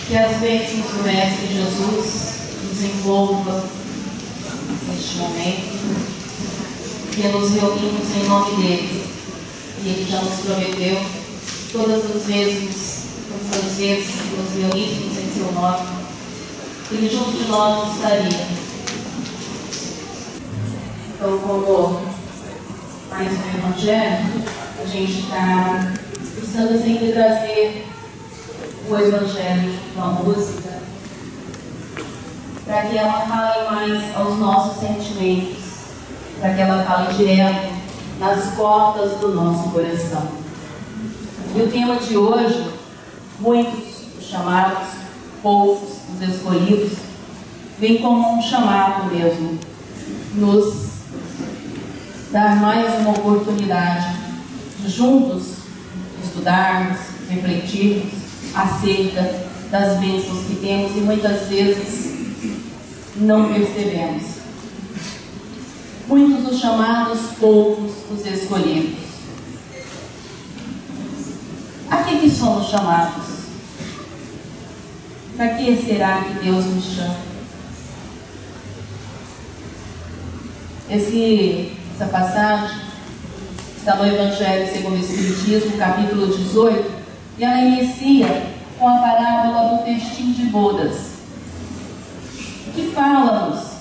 Que as bênçãos do Mestre Jesus nos envolvam neste momento, que nos reunimos em nome dele. E ele já nos prometeu todas as vezes que nos reunimos em seu nome, ele junto de nós estaria. Então, como mais um Evangelho, a gente está precisando sempre trazer o Evangelho com a música, para que ela fale mais aos nossos sentimentos, para que ela fale direto nas cordas do nosso coração. E o tema de hoje, muitos os chamados, poucos os escolhidos, vem como um chamado mesmo, nos dar mais uma oportunidade de juntos estudarmos, refletirmos acerca das bênçãos que temos e muitas vezes não percebemos. Muitos os chamados, poucos os escolhidos. A que somos chamados? Para que será que Deus nos chama? Essa passagem está no Evangelho segundo o Espiritismo, capítulo 18, e ela inicia com a parábola do festim de bodas, que fala-nos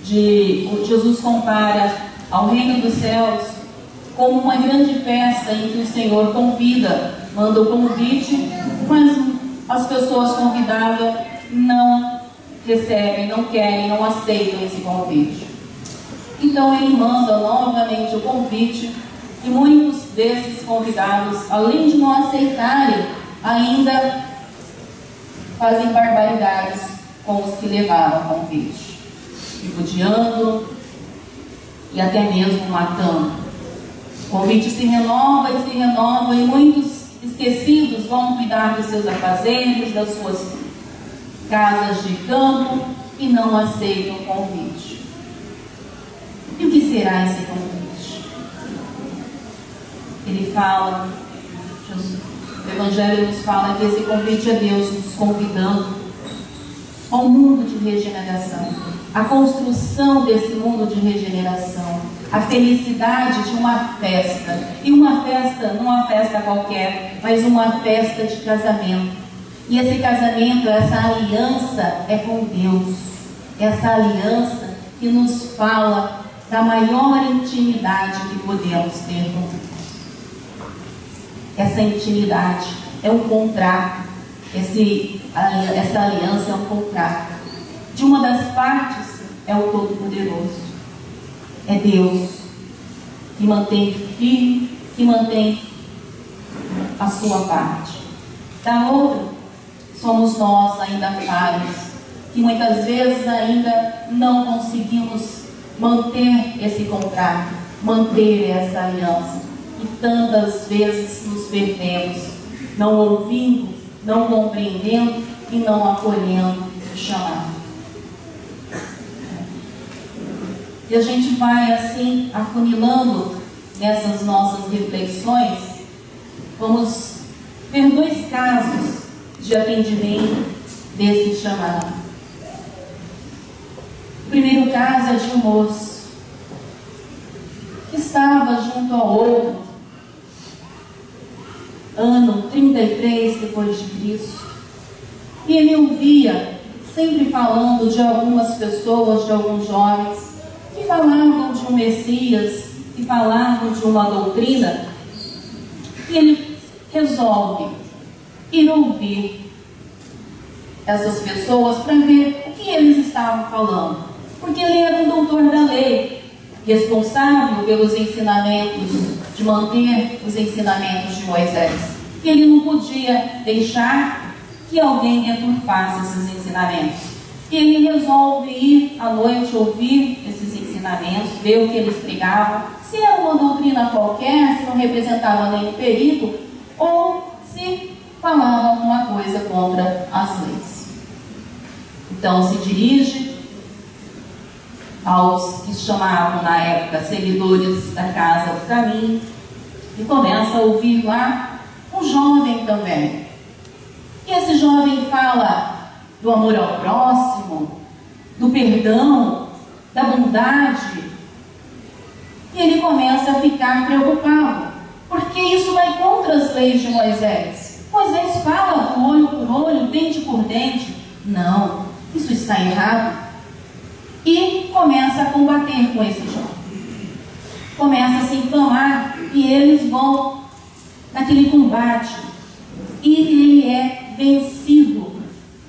Jesus compara ao reino dos céus como uma grande festa em que o Senhor convida, manda o convite, mas as pessoas convidadas não recebem, não querem, não aceitam esse convite. Então ele manda novamente o convite e muitos desses convidados, além de não aceitarem, ainda fazem barbaridades com os que levaram o convite, repudiando e até mesmo matando. O convite se renova e muitos esquecidos vão cuidar dos seus afazeres, das suas casas de campo e não aceitam o convite. E o que será esse convite? Ele fala, o Evangelho nos fala que esse convite é Deus nos convidando ao mundo de regeneração, a construção desse mundo de regeneração, a felicidade de uma festa, e uma festa, não uma festa qualquer, mas uma festa de casamento. E esse casamento, essa aliança é com Deus, essa aliança que nos fala da maior intimidade que podemos ter com Deus. Essa intimidade é um contrato, essa aliança é um contrato. De uma das partes é o Todo-Poderoso, é Deus, que mantém firme, que mantém a sua parte. Da outra, somos nós ainda falhos, que muitas vezes ainda não conseguimos manter esse contrato, manter essa aliança. E tantas vezes nos perdemos, não ouvindo, não compreendendo e não acolhendo o chamado. E a gente vai assim afunilando nessas nossas reflexões. Vamos ver dois casos de atendimento desse chamado. O primeiro caso é de um moço que estava junto ao outro, ano 33 depois de Cristo, e ele ouvia sempre falando de algumas pessoas, de alguns jovens, que falavam de um Messias, que falavam de uma doutrina, e ele resolve ir ouvir essas pessoas para ver o que eles estavam falando, porque ele era um doutor da lei, responsável pelos ensinamentos, de manter os ensinamentos de Moisés, e ele não podia deixar que alguém deturpasse esses ensinamentos. E ele resolve ir à noite ouvir esses ensinamentos, ver o que eles pregavam, se era uma doutrina qualquer, se não representava nenhum perigo, ou se falava alguma coisa contra as leis. Então se dirige aos que chamavam na época seguidores da Casa do Caminho e começa a ouvir lá um jovem também. E esse jovem fala do amor ao próximo, do perdão, da bondade. E ele começa a ficar preocupado, porque isso vai contra as leis de Moisés. Moisés fala do olho por olho, dente por dente. Não, isso está errado. E começa a combater com esse jovem. Começa a se inflamar e eles vão naquele combate. E ele é vencido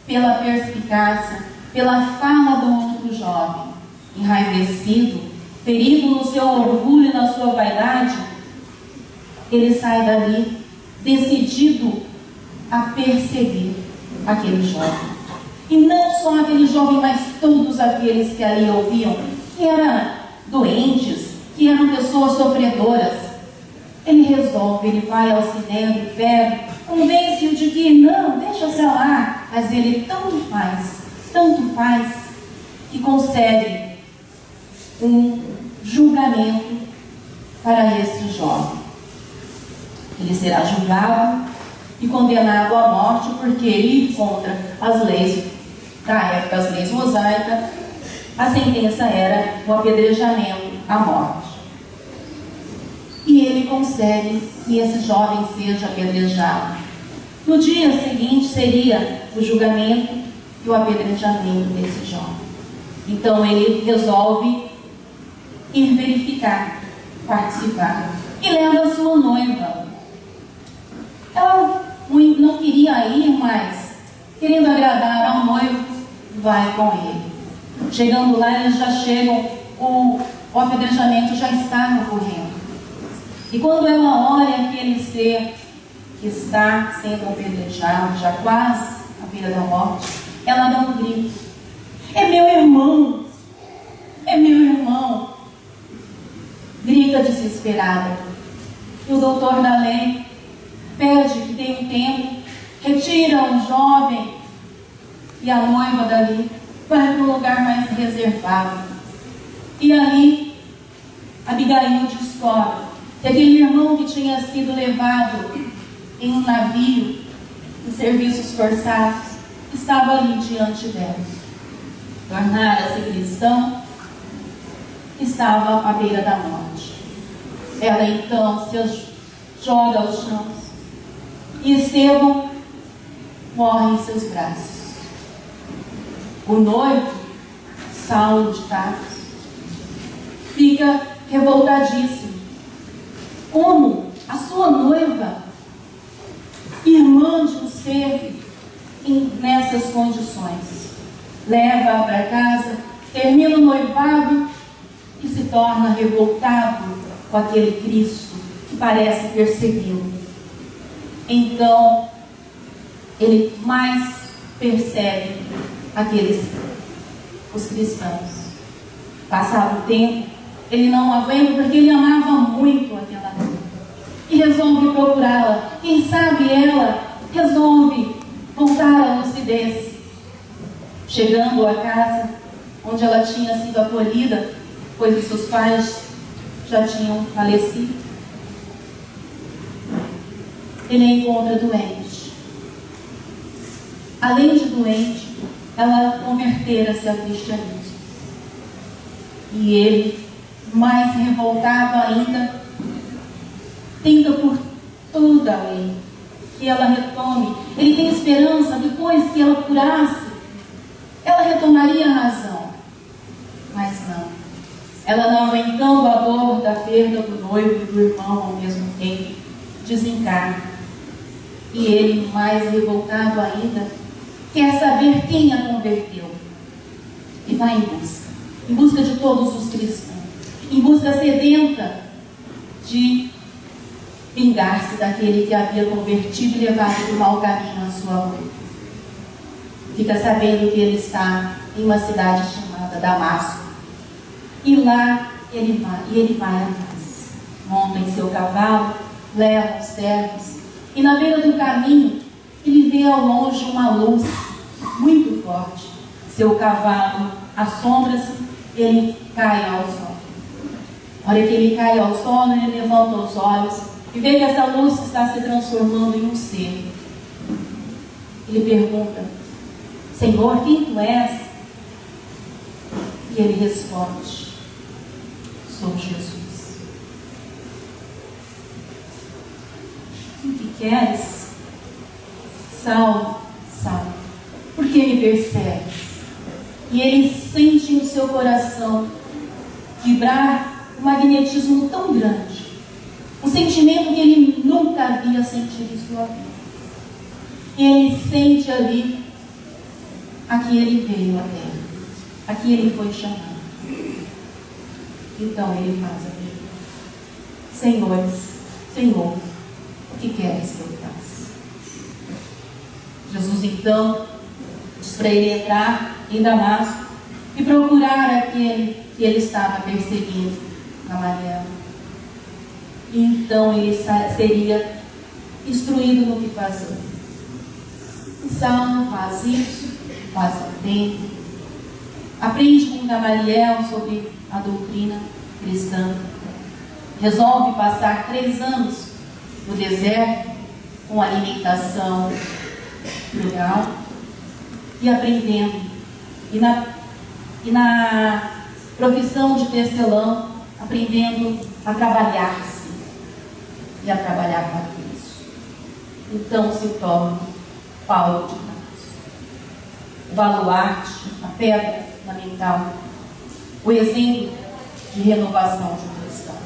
pela perspicácia, pela fala do outro jovem. Enraivecido, ferido no seu orgulho e na sua vaidade, ele sai dali decidido a perseguir aquele jovem. E não só aquele jovem, mas todos aqueles que ali ouviam, que eram doentes, que eram pessoas sofredoras. Ele resolve, ele vai ao Sinédrio, pega, convence-o de que não, deixa pra lá. Mas ele tanto faz, que concede um julgamento para esse jovem. Ele será julgado e condenado à morte, porque ele, contra as leis da época, as leis mosaicas, a sentença era o apedrejamento à morte. E ele consegue que esse jovem seja apedrejado. No dia seguinte seria o julgamento e o apedrejamento desse jovem. Então ele resolve ir verificar, participar, e leva a sua noiva. Ela não queria ir, mas querendo agradar ao noivo, vai com ele. Chegando lá, eles já chegam, o apedrejamento já está ocorrendo. E quando ela olha aquele ser que está sendo apedrejado, já quase à beira da morte, ela dá um grito: é meu irmão! É meu irmão! Grita desesperada. E o doutor da lei pede que dê um tempo, retira o jovem e a noiva dali, vai para um lugar mais reservado. E ali, Abigail descobre que aquele irmão que tinha sido levado em um navio em serviços forçados estava ali diante dela. Tornara-se cristão, estava à beira da morte. Ela então se joga aos chãos e Estevão morre em seus braços. O noivo, Saulo de Tarso, fica revoltadíssimo. Como a sua noiva, irmã de um ser nessas condições, leva-a para casa, termina o noivado e se torna revoltado com aquele Cristo que parece persegui-lo. Então, ele mais persegue os cristãos. Passado o tempo, ele não aguenta, porque ele amava muito aquela noiva e resolve procurá-la. Quem sabe ela resolve voltar à lucidez. Chegando à casa onde ela tinha sido acolhida, pois os seus pais já tinham falecido, ele a encontra doente. Além de doente, ela convertera-se ao cristianismo. E ele, mais revoltado ainda, tenta por toda a lei que ela retome. Ele tem esperança, depois que ela curasse, ela retomaria a razão. Mas não. Ela, não aguentando a dor da perda do noivo e do irmão ao mesmo tempo, desencarna. E ele, mais revoltado ainda, quer saber quem a converteu. E vai em busca de todos os cristãos, em busca sedenta de vingar-se daquele que havia convertido e levado para o mau caminho a sua noiva. Fica sabendo que ele está em uma cidade chamada Damasco. E lá ele vai atrás. Monta em seu cavalo, leva os servos, e na beira do caminho ele vê ao longe uma luz muito forte. Seu cavalo assombra-se, ele cai ao solo. Na hora que ele cai ao solo, ele levanta os olhos e vê que essa luz está se transformando em um ser. ele pergunta: Senhor, quem tu és? E ele responde: sou Jesus. O que queres? Saulo, Saulo, por que me persegues? E ele sente no seu coração vibrar um magnetismo tão grande, um sentimento que ele nunca havia sentido em sua vida. E ele sente ali a que ele veio à terra, a que ele foi chamado. Então ele faz a pergunta: Senhor, o que queres que eu faça? Jesus então diz para ele entrar em Damasco e procurar aquele que ele estava perseguindo, Gamaliel. E então ele seria instruído no que fazer. E Saulo faz isso, faz o tempo, aprende com Gamaliel sobre a doutrina cristã, resolve passar 3 anos no deserto com alimentação frugal e aprendendo. E na profissão de tecelão, aprendendo a trabalhar-se e a trabalhar para Cristo. Então se torna Paulo de Tarso, o baluarte, a pedra fundamental, o exemplo de renovação de um cristão.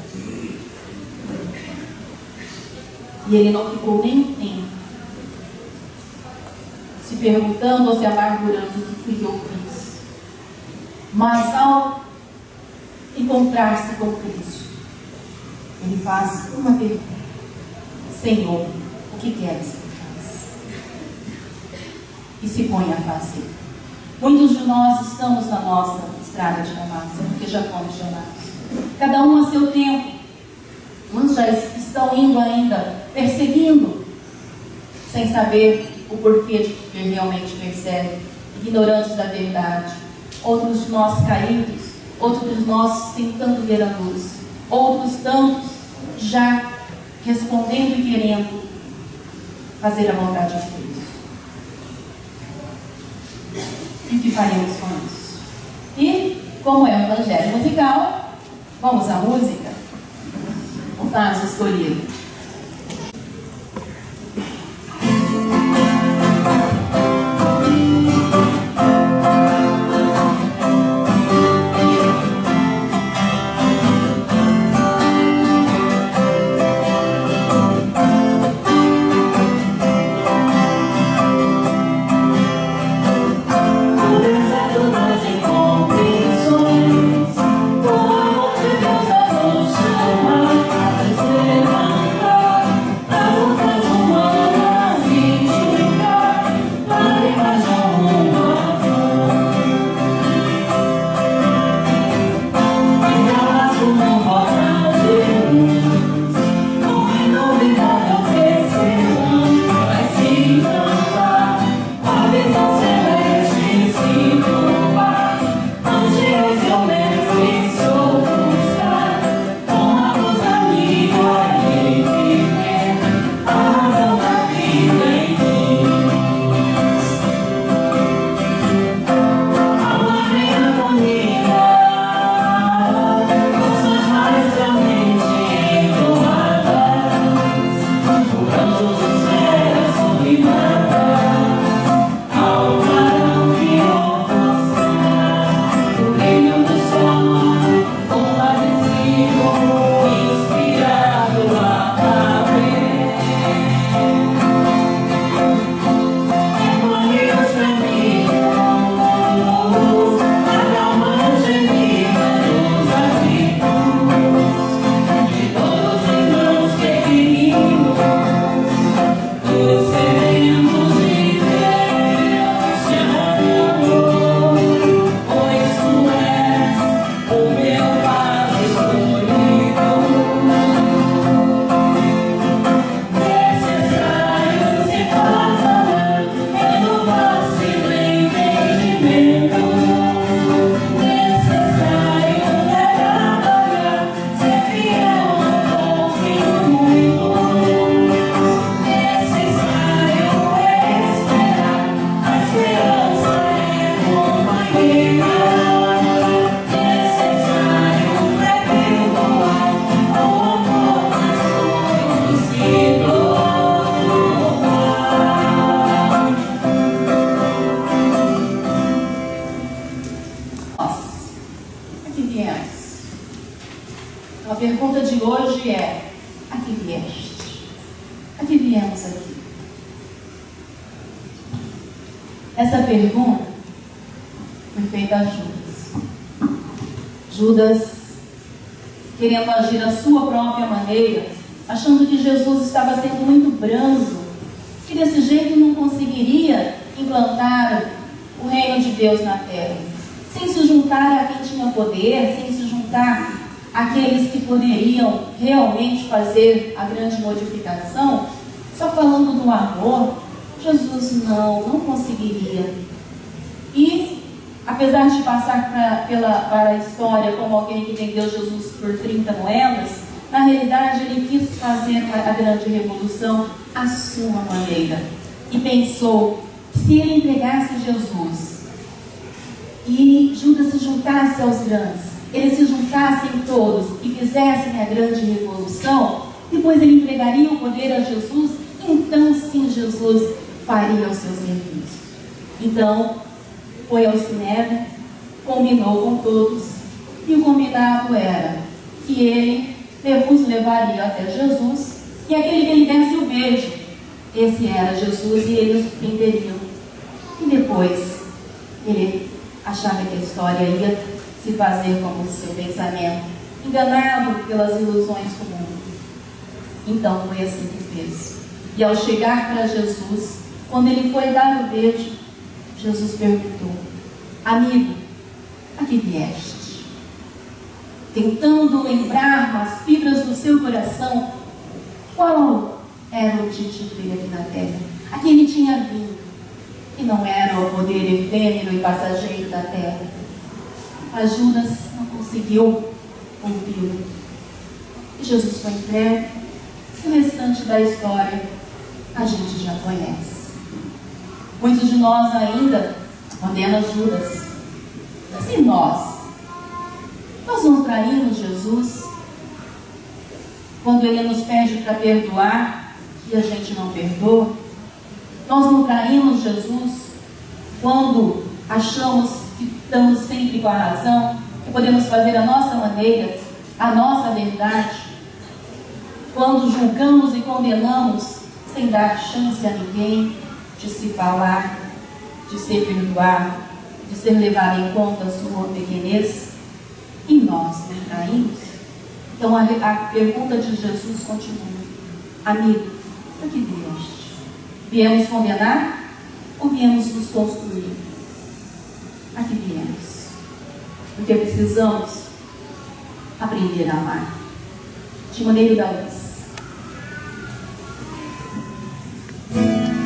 E ele não ficou nem um tempo se perguntando ou se amargurando o que fui que eu fiz. Mas ao encontrar-se com Cristo, ele faz uma pergunta: Senhor, o que queres que eu faça? E se põe a fazer. Muitos de nós estamos na nossa estrada de Damasco, porque já fomos chamados. Cada um a seu tempo. Uns já estão indo ainda, perseguindo, sem saber o porquê de que realmente perseguem, ignorantes da verdade. Outros de nós caídos, outros de nós tentando ver a luz, outros tantos já respondendo e querendo fazer a vontade de Deus. E o que faremos com isso? E, como é um evangelho musical, vamos à música? O faz escolhido. Chama, a estrela pergunta de hoje é: a que vieste? A que viemos aqui? Essa pergunta foi feita a Judas. Judas, querendo agir da sua própria maneira, achando que Jesus estava sendo muito brando, que desse jeito não conseguiria implantar o reino de Deus na terra, sem se juntar a quem tinha poder, sem se juntar àqueles que poderiam realmente fazer a grande modificação, só falando do amor. Jesus não conseguiria. E, apesar de passar para a história como alguém que vendeu Jesus por 30 moedas, na realidade ele quis fazer a grande revolução à sua maneira. E pensou, se ele entregasse Jesus e Judas se juntasse aos grandes, eles se juntassem todos e fizessem a grande revolução, depois ele entregaria o poder a Jesus, então sim Jesus faria os seus serviços. Então, foi ao Sinédrio, combinou com todos, e o combinado era que ele os levaria até Jesus, e aquele que ele desse o beijo, esse era Jesus, e eles prenderiam. E depois, ele achava que a história ia se fazer como o seu pensamento, enganado pelas ilusões do mundo. Então foi assim que fez. E ao chegar para Jesus, quando ele foi dar o beijo, Jesus perguntou: amigo, a que vieste? Tentando lembrar nas fibras do seu coração qual era o objetivo dele aqui na terra. A que ele tinha vindo, que não era o poder efêmero e passageiro da terra. Mas Judas não conseguiu ouvi-lo. E Jesus foi entregue. E o restante da história a gente já conhece. Muitos de nós ainda condenam Judas. Mas e nós? Nós não traímos Jesus quando Ele nos pede para perdoar e a gente não perdoa? Nós não traímos Jesus quando achamos que estamos sempre com a razão, que podemos fazer a nossa maneira, a nossa verdade? Quando julgamos e condenamos sem dar chance a ninguém de se falar, de ser perdoado, de ser levado em conta a sua pequenez, e nós não traímos? Então a pergunta de Jesus continua: amigo, para que vieste? Viemos condenar ou viemos nos construir? A que viemos? Porque precisamos aprender a amar. Timoneiro da Luz. Thank you.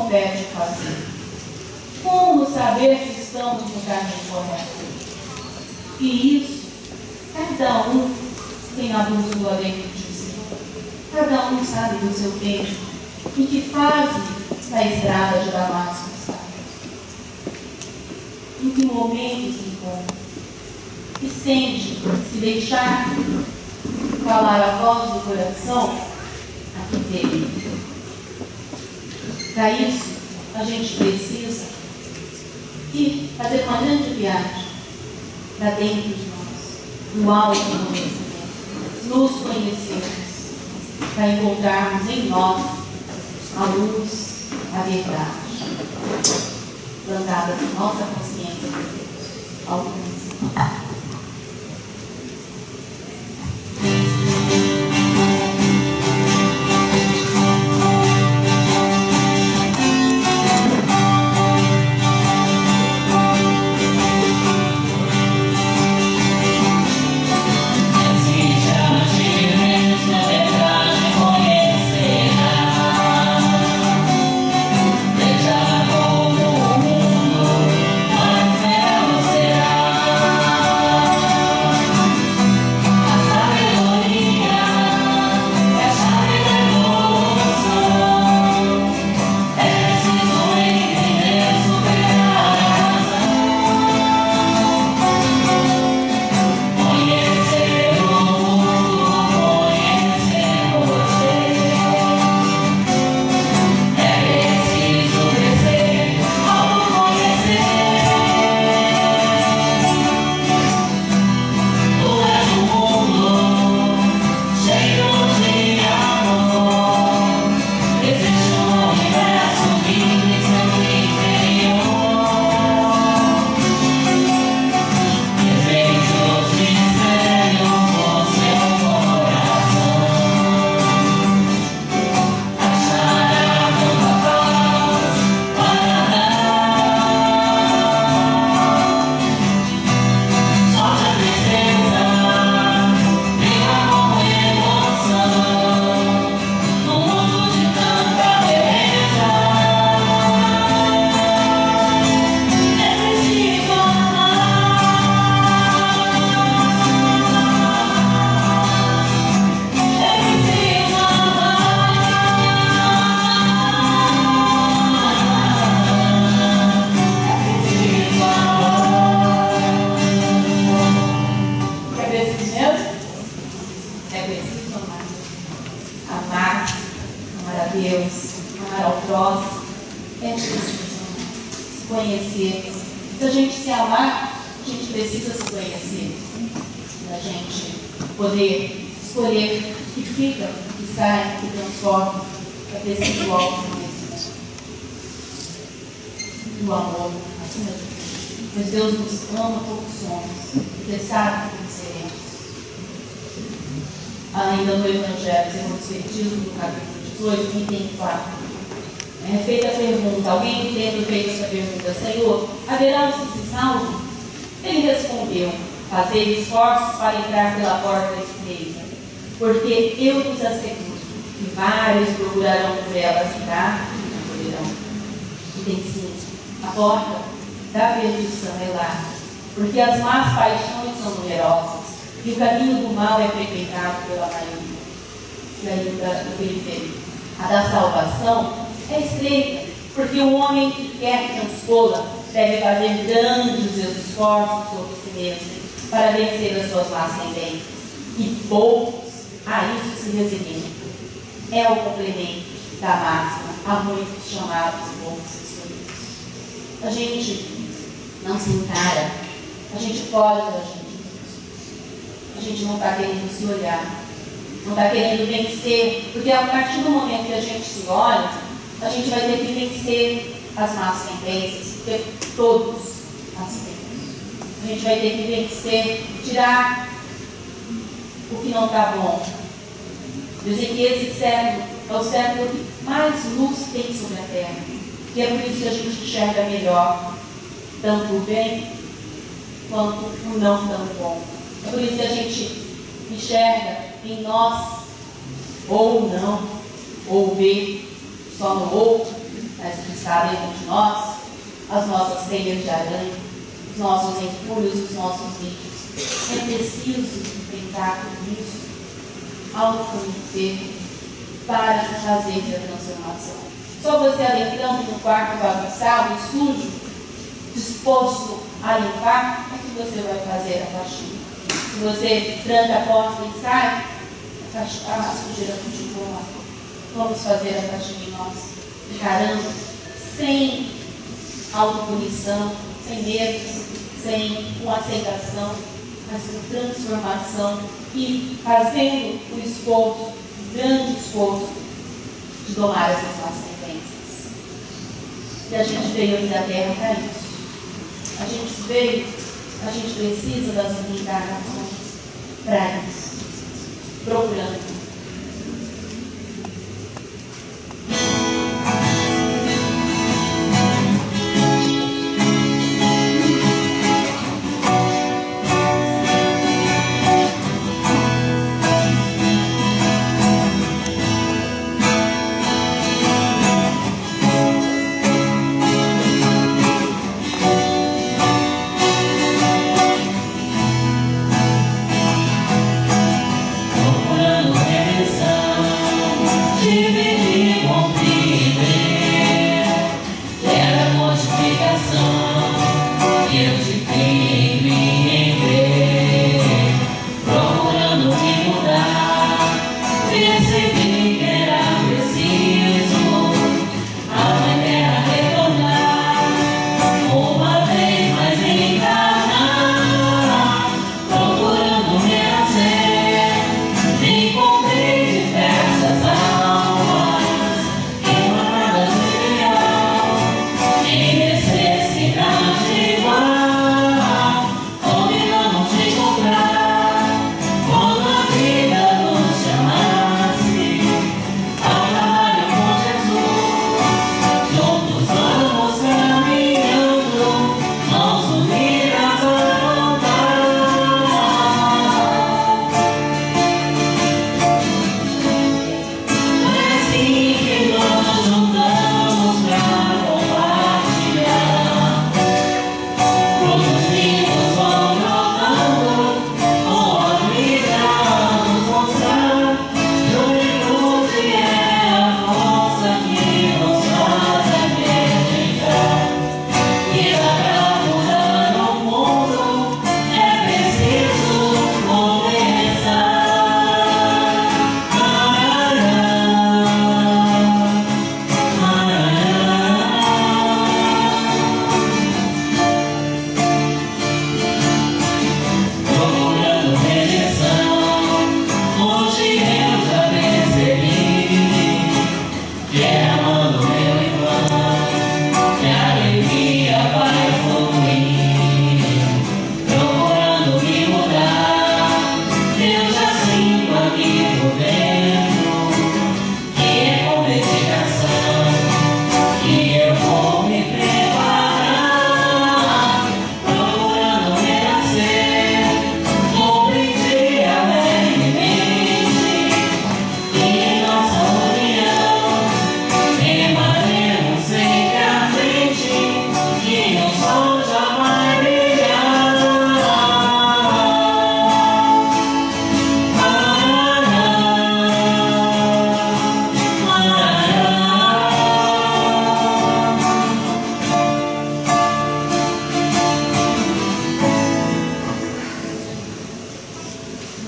compete fazer? Como saber se estamos no caminho correto? E isso, cada um tem a bússola dentro de si. Cada um sabe do seu tempo. Em que fase da estrada de Damasco está? Em que momento se encontra? E sente se deixar falar a voz do coração aqui dele. Para isso, a gente precisa ir fazer uma grande viagem para dentro de nós, no autoconhecimento, nos conhecermos, para encontrarmos em nós a luz, a verdade, plantada na nossa consciência de Deus, autoconhecimento. Para a gente se amar, a gente precisa se conhecer. Para a gente poder escolher o que fica, o que sai, o que transforma. É preciso o autoconhecimento. O amor, acima de tudo. Pois Deus nos ama como somos, porque sabe como seremos. Ainda no Evangelho, segundo o Espiritismo, no capítulo 18, item 4. É feita a pergunta, alguém tendo feito essa pergunta, Senhor, haverá um que se salve? Ele respondeu, fazer esforços para entrar pela porta estreita, porque eu vos asseguro que vários procurarão por ela entrar e não poderão. Item 5. A porta da perdição é larga, porque as más paixões são numerosas, e o caminho do mal é frequentado pela maioria. E ainda o periférico. A da salvação é estreita, porque o homem que quer transpô-la deve fazer grandes esforços sobre si mesmo para vencer as suas más tendências. E poucos a isso se resiliam. É o complemento da máxima a muitos chamados e poucos escolhidos. A gente não se encara, a gente foge da gente. A gente não está querendo se olhar, não está querendo vencer, porque a partir do momento que a gente se olha, a gente vai ter que vencer as más tendências, porque todos as temos. A gente vai ter que vencer, tirar o que não está bom. Dizem que esse século é o século que mais luz tem sobre a Terra. E é por isso que a gente enxerga melhor, tanto o bem quanto o não tão bom. É por isso que a gente enxerga em nós, ou não, ou vê só no outro, mas que está dentro de nós, as nossas teias de aranha, os nossos entulhos, os nossos vícios. É preciso enfrentar tudo isso, autoconhecer, para fazer a transformação. Só você adentrando no quarto bagunçado e sujo, disposto a limpar, é que você vai fazer a faxina. Se você tranca a porta e sai, a sujeira continua lá. Vamos fazer a faxina em nós, encarando, sem autopunição, sem medo, com aceitação, mas com transformação e fazendo o esforço, o grande esforço de domar essas nossas sentenças. E a gente veio aqui da terra para isso. A gente precisa das reencarnações para isso. Procurando.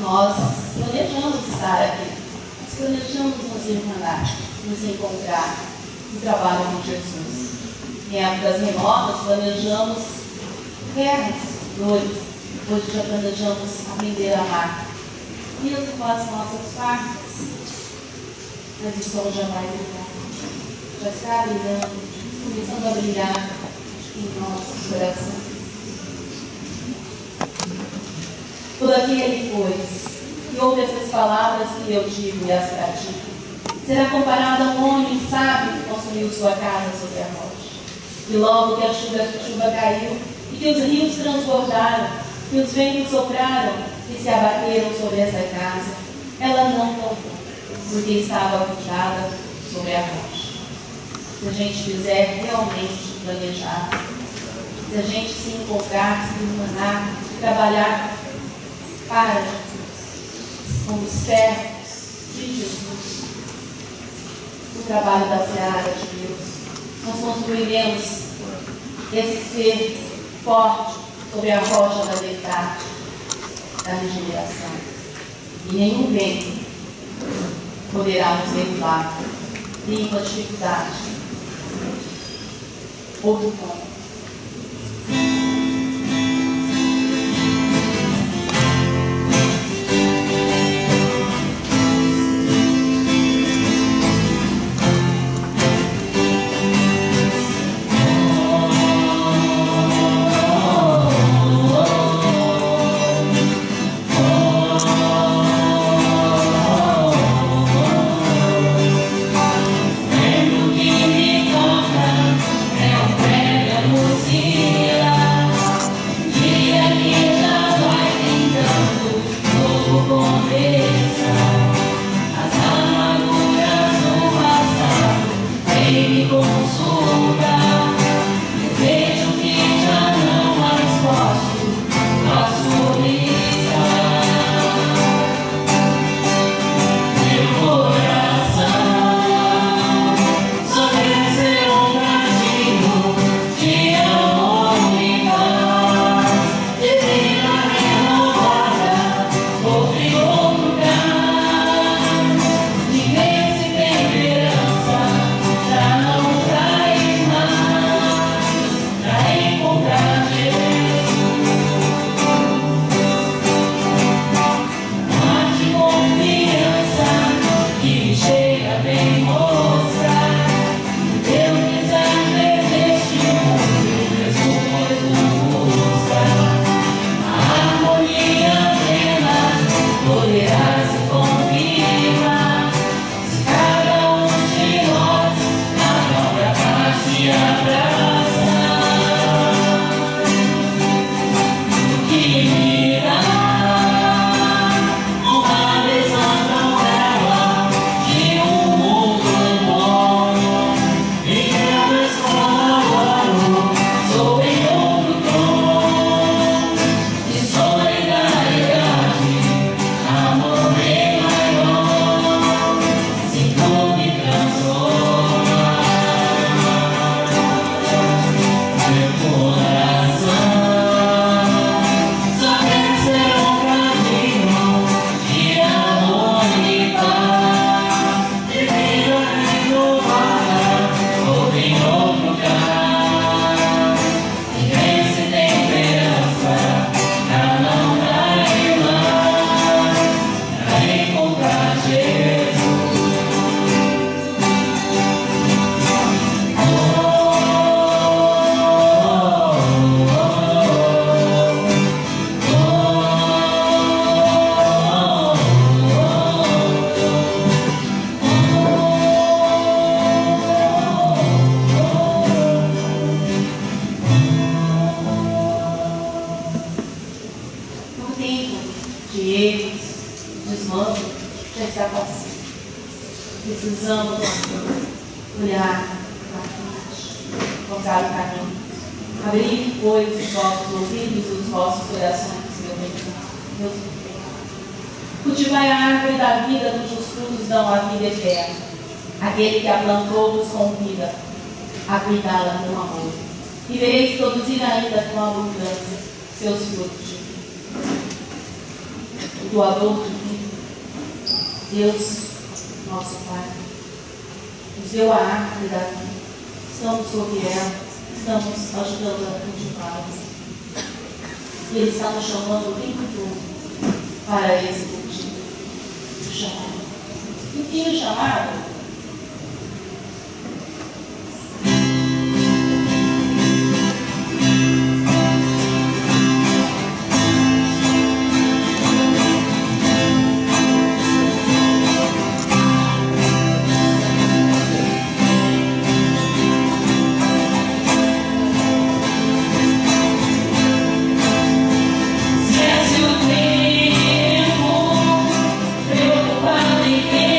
Nós planejamos estar aqui, nós planejamos nos encontrar, no trabalho com Jesus. Em épocas remotas, planejamos guerras, dores, hoje já planejamos aprender a amar. Deus com as nossas partes, mas o sol já vai brilhar, já está brilhando, começando a brilhar em nossos corações. Por aquele, pois, que ouve essas palavras que eu digo e as pratico, será comparado a um homem sábio que construiu sua casa sobre a rocha. E logo que a chuva caiu, e que os rios transbordaram, que os ventos sopraram e se abateram sobre essa casa, ela não tombou, porque estava fundada sobre a rocha. se a gente fizer realmente planejar, se a gente se empolgar, se iluminar, trabalhar para Jesus, como servos de Jesus, o trabalho da seara de Deus, nós construiremos esse ser forte sobre a rocha da verdade, da regeneração. E nenhum vento poderá nos derrubar, nenhuma dificuldade ou do ponto. Precisamos olhar para frente, tocar o caminho, abrir, pois, os vossos ouvidos e os vossos corações, Deus. Cultivai a árvore da vida, cujos frutos dão a vida eterna. Aquele que a plantou vos convida a cuidá-la com amor. E vereis produzir ainda com abundância seus frutos de vida. O doador de vida, Deus, nosso Pai, nos deu a árvore da vida. Estamos sobre ela, estamos ajudando a cultivá-la. E Ele está nos chamando o tempo todo para esse cultivo. O chamado. E o que é o chamado? Preocupado em quem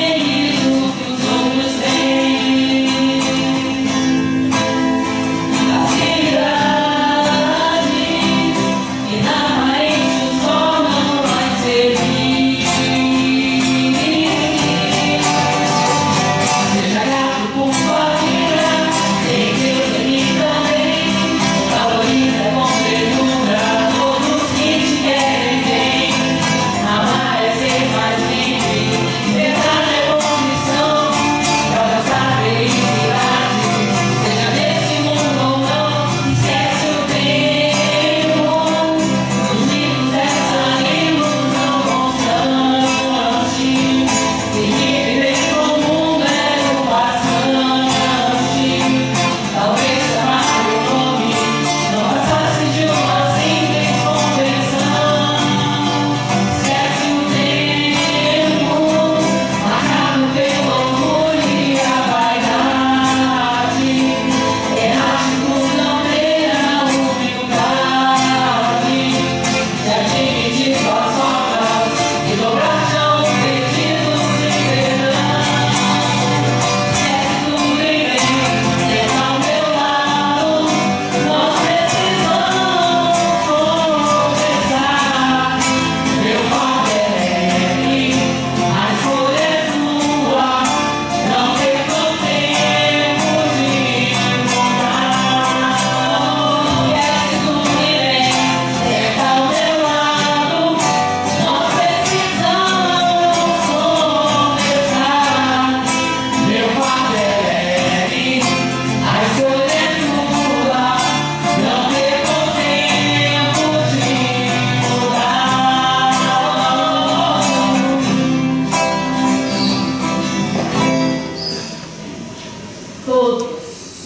todos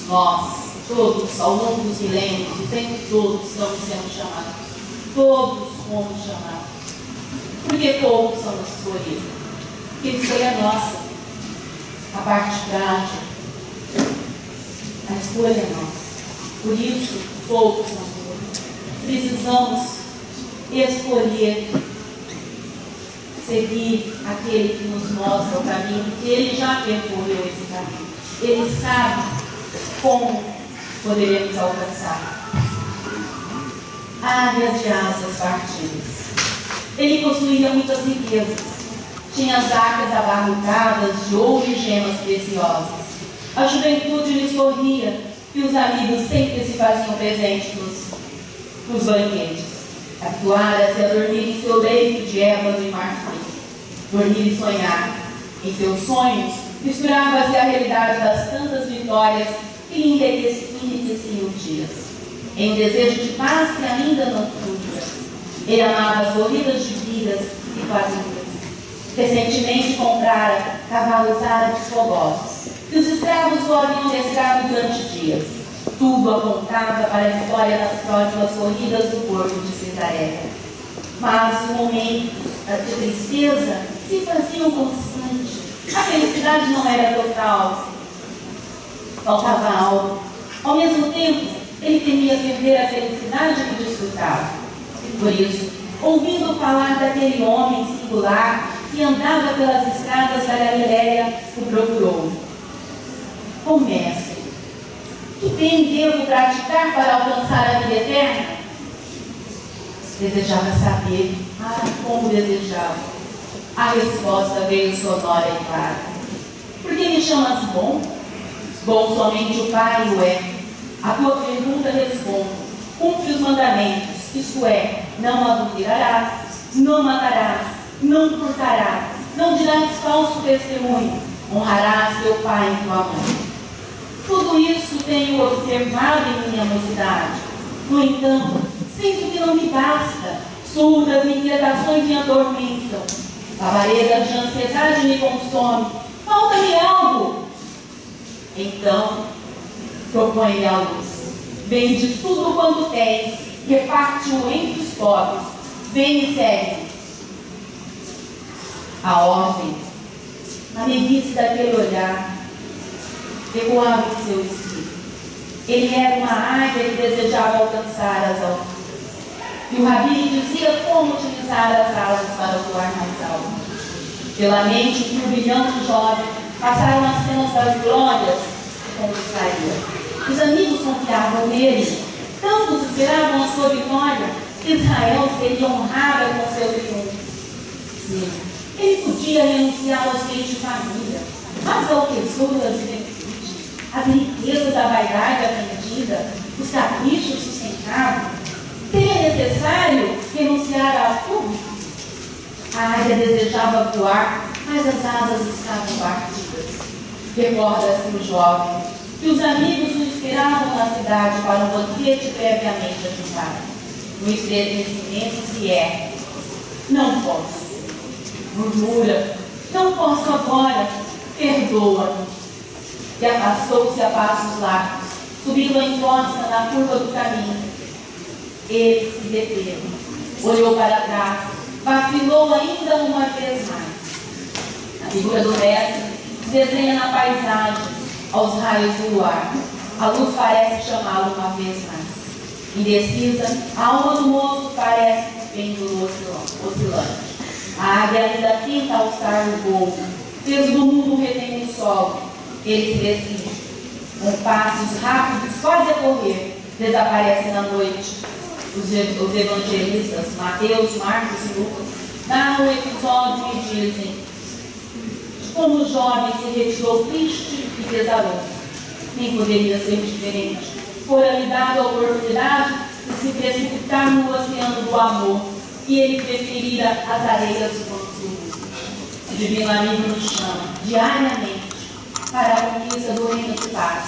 nós, todos, ao longo dos milênios, o tempo todo estamos sendo chamados. Todos fomos chamados. Por que poucos são escolhidos? Porque a escolha é nossa. A parte prática. A escolha é nossa. Por isso, poucos são escolhidos. Precisamos escolher seguir aquele que nos mostra o caminho, porque ele já percorreu esse caminho. Ele sabe como poderemos alcançar. Áreas de asas partidas. Ele possuía muitas riquezas. Tinha as arcas abarrotadas de ouro e gemas preciosas. A juventude lhe sorria e os amigos sempre se faziam presentes nos banquetes. Habituara-se a dormir em seu leito de ébano e marfim. Dormir e sonhar. Em seus sonhos, misturava-se a realidade das tantas vitórias que lhe enriqueciam os dias. Em um desejo de paz que ainda não fruta, ele amava as corridas de vidas e quadrilhas. Recentemente comprara cavalos árabes fogosos, e os escravos o haviam mestrado durante dias. Tudo apontava para a vitória nas próximas corridas do porto de Cesareia. Mas os momentos de tristeza se faziam constantes. A felicidade não era total. Faltava algo. Ao mesmo tempo, ele temia perder a felicidade que desfrutava. Por isso, ouvindo falar daquele homem singular que andava pelas estradas da Galileia, o procurou. Ó mestre, que bem devo praticar para alcançar a vida eterna? Desejava saber. Como desejava. A resposta veio sonora e clara. Por que me chamas bom? Bom somente o Pai o é. A tua pergunta respondo. Cumpre os mandamentos, isto é, não adulterarás, não matarás, não furtarás, não dirás falso testemunho, honrarás teu pai e tua mãe. Tudo isso tenho observado em minha mocidade. No entanto, sinto que não me basta. Surdas e inquietações me atormentam. Labaredas de ansiedade me consome. Falta-me algo. Então, propõe-lhe a luz. Vende tudo quanto tens, reparte-o entre os pobres. Vem e segue. A ordem, a meiguice daquele olhar, ecoava em seu espírito. Ele era uma águia que desejava alcançar as alturas. E o Rabi lhe dizia como utilizar as asas para voar mais alto. Pela mente do brilhante jovem passaram as cenas das glórias que conquistaria. Os amigos confiavam nele, tantos esperavam a sua vitória, que Israel seria honrada com seu triunfo. Sim, ele podia renunciar aos bens de família, mas ao tesouro da juventude, as riquezas da vaidade aprendida, os caprichos sustentáveis. Seria necessário renunciar a tudo? A águia desejava voar, mas as asas estavam partidas. Recorda-se o jovem que os amigos o esperavam na cidade para um banquete previamente agendado. No estremecimento se ergue. Não posso. Murmura. Não posso agora. Perdoa-me. E afastou-se a passos largos, subindo a encosta na curva do caminho. Ele se deteve, olhou para trás, vacilou ainda uma vez mais. A figura do mestre se desenha na paisagem, aos raios do luar. A luz parece chamá-lo uma vez mais. Indecisa, a alma do moço parece pêndulo oscilante. A águia ainda tenta alçar o voo. Peso do mundo retém o solo. Ele se decide. Com passos rápidos, quase a correr, desaparece na noite. Os evangelistas, Mateus, Marcos e Lucas, narram o episódio e dizem como o jovem se retirou triste e pesaroso. Nem poderia ser diferente. Fora-lhe dada a oportunidade de se precipitar no oceano do amor, e ele preferira as areias do consumo. O divino amigo nos chama, diariamente, para a conquista do reino de paz.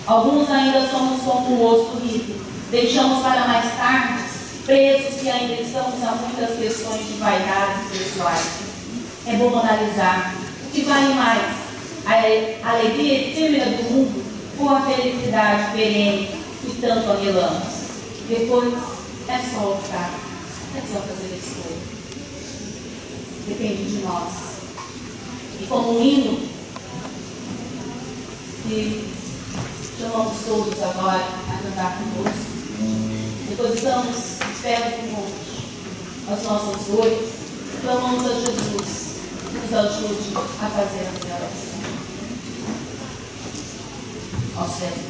Alguns ainda somos como o osso rico. Deixamos para mais tarde, presos que ainda estamos a muitas questões de vaidades pessoais. É bom analisar o que vale mais, a alegria efêmera do mundo for a felicidade perene que tanto anelamos. Depois é só optar, é só fazer a escolha. Depende de nós. E como um hino que chamamos todos agora a cantar conosco, depositamos, espero conosco, as nossas dores, clamamos a Jesus, nos ajude a fazer a minha oração. Aos pés.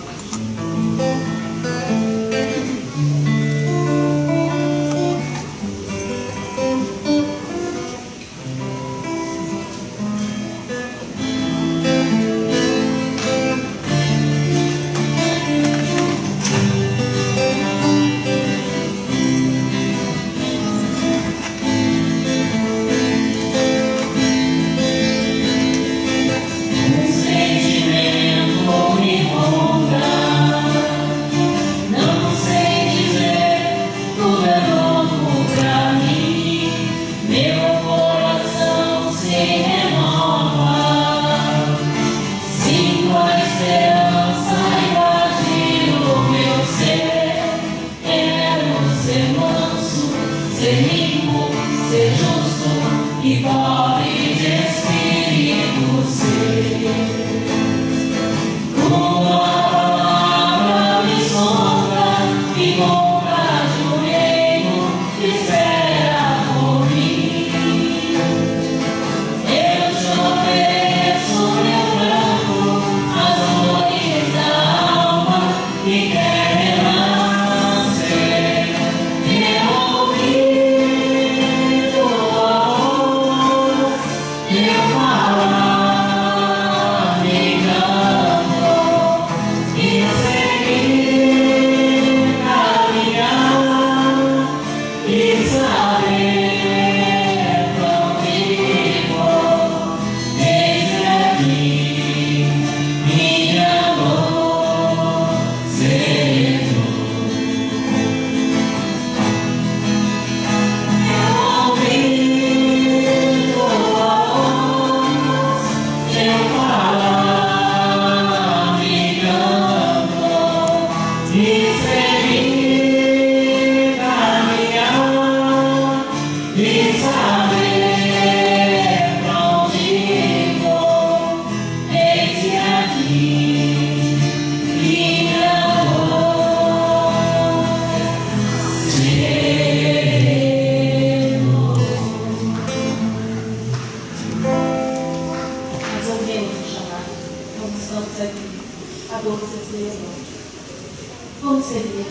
Vamos seguir,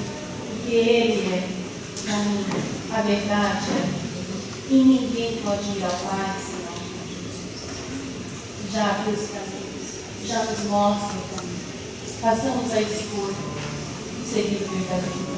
porque Ele é a verdade é, e ninguém pode ir ao Pai senão Jesus. Já abriu os caminhos, já nos mostra o caminho. Façamos a escolha de seguir o verdadeiro.